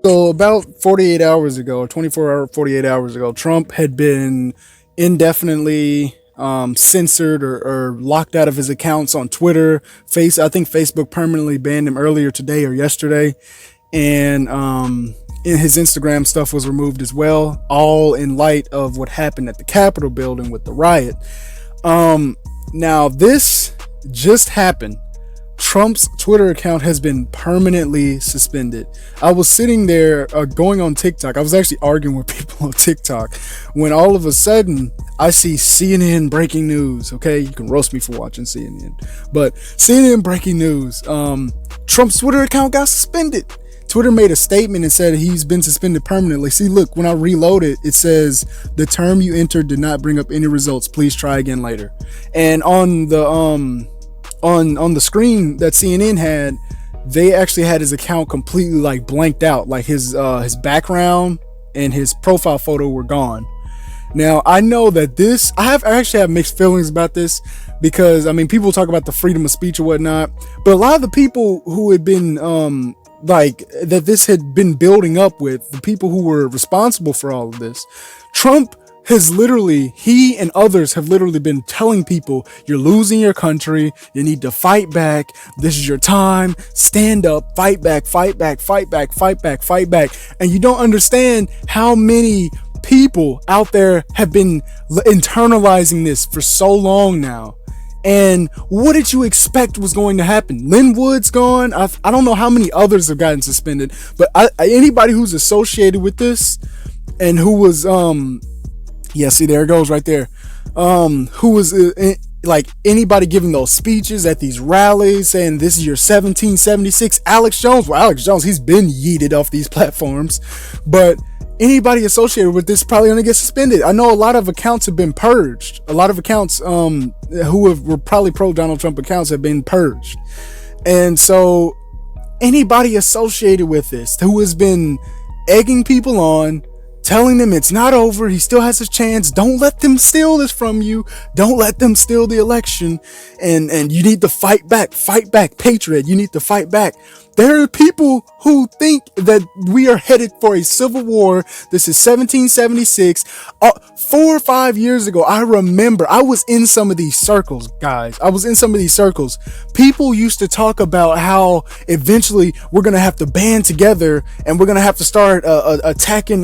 So about 48 hours ago, or 48 hours ago, Trump had been indefinitely censored or locked out of his accounts on Twitter. I think Facebook permanently banned him earlier today or yesterday, and in his Instagram stuff was removed as well. All in light of what happened at the Capitol building with the riot. Now this just happened. Trump's Twitter account has been permanently suspended. I was sitting there going on TikTok. I was actually arguing with people on TikTok when all of a sudden I see CNN breaking news. Okay, you can roast me for watching CNN, but CNN breaking news. Trump's Twitter account got suspended. Twitter made a statement and said he's been suspended permanently. See, look, when I reload it, it says the term you entered did not bring up any results. Please try again later. And on the on the screen that CNN had, they actually had his account completely like blanked out, like his background and his profile photo were gone. Now I know that I actually have mixed feelings about this, because I mean, people talk about the freedom of speech or whatnot, but a lot of the people who had been like that this had been building up with, the people who were responsible for all of this, Trump he and others have literally been telling people, you're losing your country, you need to fight back, this is your time, stand up, fight back, fight back, fight back, fight back, fight back. And you don't understand how many people out there have been internalizing this for so long now. And what did you expect was going to happen? Lynn Wood's gone. I don't know how many others have gotten suspended, but anybody who's associated with this and who was yeah, see, there it goes right there. Who was like anybody giving those speeches at these rallies saying this is your 1776, Alex Jones. Well, Alex Jones, he's been yeeted off these platforms, but anybody associated with this is probably going to get suspended. I know a lot of accounts have been purged. A lot of accounts were probably pro Donald Trump accounts have been purged. And so anybody associated with this who has been egging people on, telling them it's not over, he still has his chance, don't let them steal this from you, don't let them steal the election, and you need to fight back, patriot, you need to fight back. There are people who think that we are headed for a civil war. This is 1776. 4 or 5 years ago, I remember I was in some of these circles, guys. I was in some of these circles. People used to talk about how eventually we're going to have to band together and we're going to have to start attacking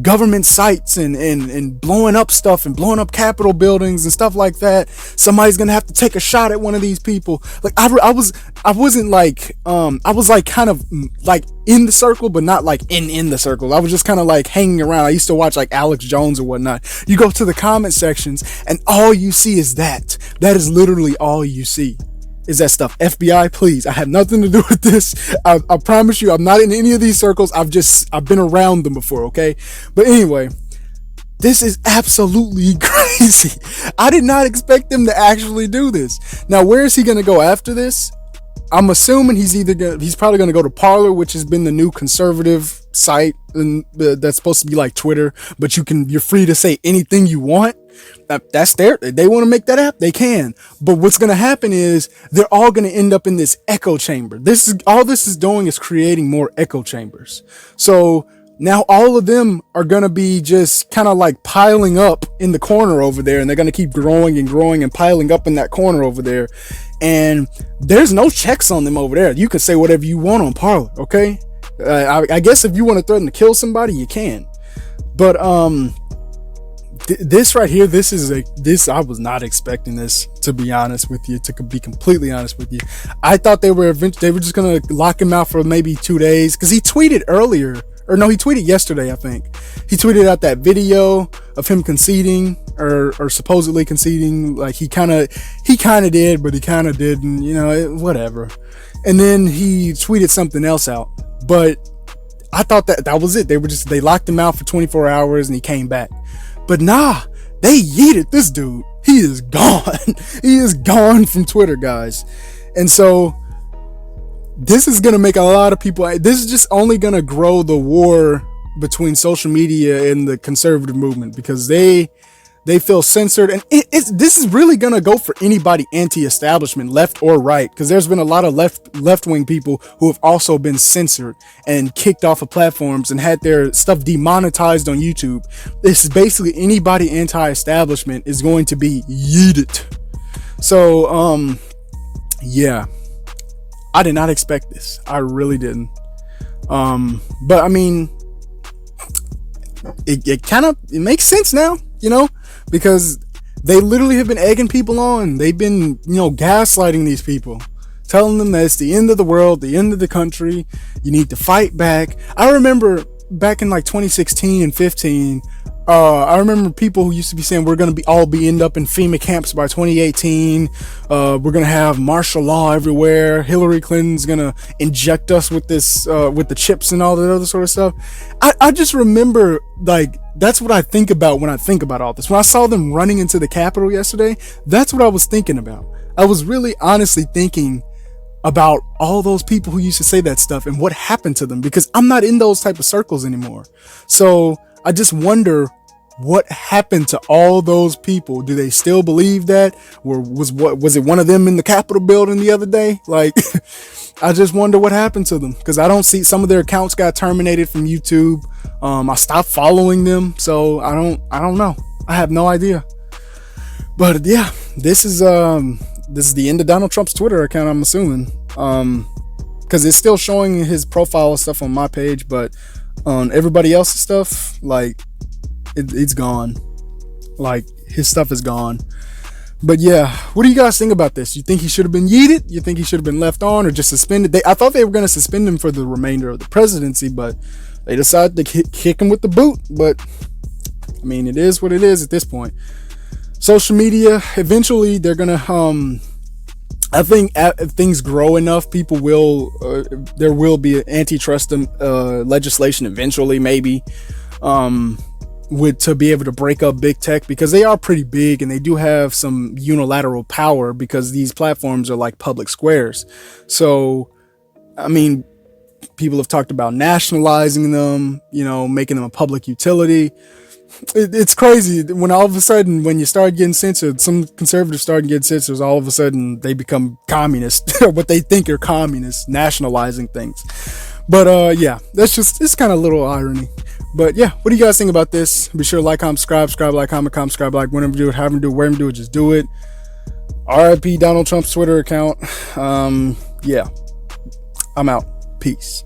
government sites and blowing up stuff and blowing up Capitol buildings and stuff like that. Somebody's going to have to take a shot at one of these people. Like I wasn't like I was like kind of like in the circle, but not like in the circle. I was just kind of like hanging around. I used to watch like Alex Jones or whatnot. You go to the comment sections and all you see is that. That is literally all you see is that stuff. FBI, please. I have nothing to do with this. I promise you, I'm not in any of these circles. I've been around them before. Okay. But anyway, this is absolutely crazy. I did not expect them to actually do this. Now, where is he going to go after this? I'm assuming he's probably going to go to Parler, which has been the new conservative site and that's supposed to be like Twitter, but you're free to say anything you want. That's they want to make that app, they can. But what's going to happen is they're all going to end up in this echo chamber. This is doing is creating more echo chambers. So now all of them are going to be just kind of like piling up in the corner over there, and they're going to keep growing and growing and piling up in that corner over there. And there's no checks on them over there. You can say whatever you want on Parler, okay? I guess if you want to threaten to kill somebody, you can. But this right here, I was not expecting this, to be honest with you, to be completely honest with you. I thought they were just going to lock him out for maybe 2 days, because he tweeted earlier. Or no, he tweeted yesterday, I think. He tweeted out that video of him conceding or supposedly conceding. Like he kind of did, but he kind of didn't, whatever. And then he tweeted something else out. But I thought that was it. They locked him out for 24 hours and he came back. But nah, they yeeted this dude. He is gone. He is gone from Twitter, guys. And so this is going to make a lot of people, this is just only going to grow the war between social media and the conservative movement, because they they feel censored, and this is really gonna go for anybody anti-establishment, left or right, because there's been a lot of left-wing people who have also been censored and kicked off of platforms and had their stuff demonetized on YouTube. This is basically anybody anti-establishment is going to be yeeted. So yeah, I did not expect this. I really didn't. But I mean, it kind of, it makes sense now, you know, because they literally have been egging people on. They've been, you know, gaslighting these people, telling them that it's the end of the world, the end of the country. You need to fight back. I remember back in like 2016 and 15, I remember people who used to be saying we're going to end up in FEMA camps by 2018. We're going to have martial law everywhere. Hillary Clinton's going to inject us with this, with the chips and all that other sort of stuff. I just remember, like, that's what I think about when I think about all this. When I saw them running into the Capitol yesterday, that's what I was thinking about. I was really honestly thinking about all those people who used to say that stuff and what happened to them, because I'm not in those type of circles anymore. So I just wonder what happened to all those people. Do they still believe that? Or was it one of them in the Capitol building the other day? Like, I just wonder what happened to them, because I don't see, some of their accounts got terminated from YouTube. I stopped following them, so I don't know. I have no idea. But yeah, this is the end of Donald Trump's Twitter account, I'm assuming. Because it's still showing his profile stuff on my page, but on everybody else's stuff, like, it's gone. Like, his stuff is gone. But yeah, what do you guys think about this? You think he should have been yeeted? You think he should have been left on or just suspended? I thought they were going to suspend him for the remainder of the presidency, but they decided to kick him with the boot. But I mean, it is what it is at this point. Social media, eventually they're going to, I think if things grow enough, people will, there will be antitrust legislation eventually, maybe, to be able to break up big tech, because they are pretty big and they do have some unilateral power, because these platforms are like public squares. So, I mean, people have talked about nationalizing them, you know, making them a public utility. It's crazy when all of a sudden, when you start getting censored, some conservatives start getting censored, all of a sudden they become communist, what they think are communists, nationalizing things. But yeah, it's kind of a little irony. But yeah, what do you guys think about this? Be sure to like, comment, subscribe, like, comment, subscribe, like, whenever you do it, however you do it, wherever you do it, just do it. RIP Donald Trump's Twitter account. Yeah, I'm out. Peace.